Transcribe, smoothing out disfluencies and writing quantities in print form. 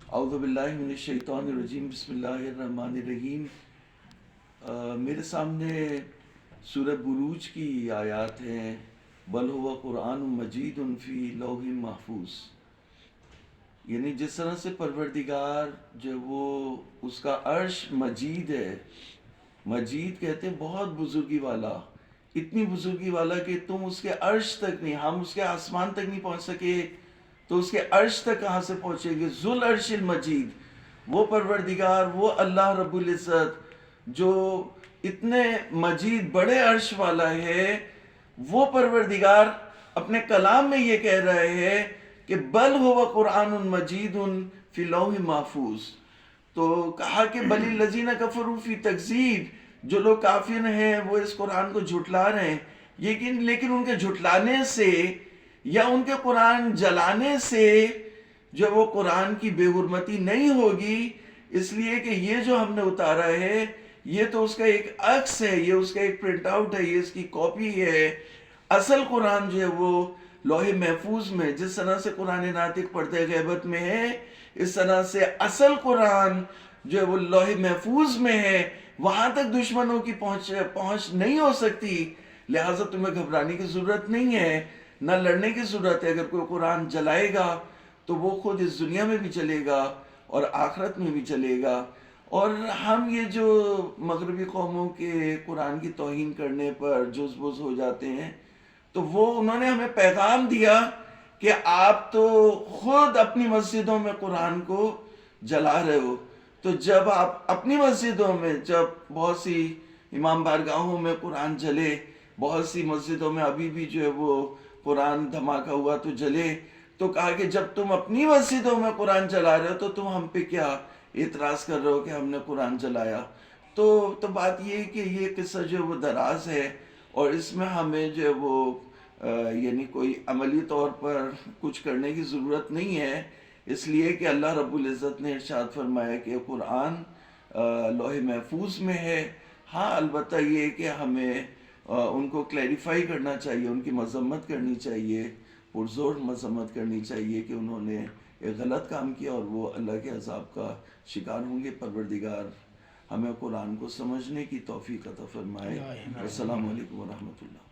اعوذ باللہ من الشیطان الرجیم، بسم اللہ الرحمن الرحیم۔ میرے سامنے سورہ بروج کی آیات ہیں، بل ہوا قرآن مجید فی لوح محفوظ۔ یعنی جس طرح سے پروردگار جو وہ اس کا عرش مجید ہے، مجید کہتے ہیں بہت بزرگی والا، اتنی بزرگی والا کہ تم اس کے عرش تک نہیں، ہم اس کے آسمان تک نہیں پہنچ سکے تو اس کے عرش تک کہاں سے پہنچیں گے؟ ذو العرش المجید، وہ پروردگار، وہ اللہ رب العزت جو اتنے مجید بڑے عرش والا ہے، وہ پروردگار اپنے کلام میں یہ کہہ رہے ہیں کہ بل ہوا قرآن مجید فی لوح محفوظ۔ تو کہا کہ بل الذین کفروا فی تکذیب، جو لوگ کافر ہیں وہ اس قرآن کو جھٹلا رہے ہیں، لیکن ان کے جھٹلانے سے یا ان کے قرآن جلانے سے جو وہ قرآن کی بے حرمتی نہیں ہوگی، اس لیے کہ یہ جو ہم نے اتارا ہے یہ تو اس کا ایک عکس ہے، یہ اس کا ایک پرنٹ آؤٹ ہے، یہ اس کی کاپی ہے۔ اصل قرآن جو ہے وہ لوح محفوظ میں، جس طرح سے قرآن ناطق پردہ غیبت میں ہے، اس طرح سے اصل قرآن جو ہے وہ لوح محفوظ میں ہے، وہاں تک دشمنوں کی پہنچ نہیں ہو سکتی، لہٰذا تمہیں گھبرانے کی ضرورت نہیں ہے، نہ لڑنے کی ضرورت ہے۔ اگر کوئی قرآن جلائے گا تو وہ خود اس دنیا میں بھی چلے گا اور آخرت میں بھی چلے گا۔ اور ہم یہ جو مغربی قوموں کے قرآن کی توہین کرنے پر جز بز ہو جاتے ہیں، تو وہ انہوں نے ہمیں پیغام دیا کہ آپ تو خود اپنی مسجدوں میں قرآن کو جلا رہے ہو، تو جب آپ اپنی مسجدوں میں، جب بہت سی امام بارگاہوں میں قرآن جلے، بہت سی مسجدوں میں ابھی بھی جو ہے وہ قرآن دھماکہ ہوا تو جلے، تو کہا کہ جب تم اپنی مسجدوں میں قرآن جلا رہے ہو تو تم ہم پہ کیا اعتراض کر رہے ہو کہ ہم نے قرآن جلایا؟ تو بات یہ ہے کہ یہ قصہ جو ہے وہ دراز ہے، اور اس میں ہمیں جو ہے وہ یعنی کوئی عملی طور پر کچھ کرنے کی ضرورت نہیں ہے، اس لیے کہ اللہ رب العزت نے ارشاد فرمایا کہ قرآن لوح محفوظ میں ہے۔ ہاں البتہ یہ کہ ہمیں ان کو کلیریفائی کرنا چاہیے، ان کی مذمت کرنی چاہیے، پرزور مذمت کرنی چاہیے کہ انہوں نے ایک غلط کام کیا اور وہ اللہ کے عذاب کا شکار ہوں گے۔ پروردگار ہمیں قرآن کو سمجھنے کی توفیق عطا فرمائے۔ السلام علیکم ورحمۃ اللہ۔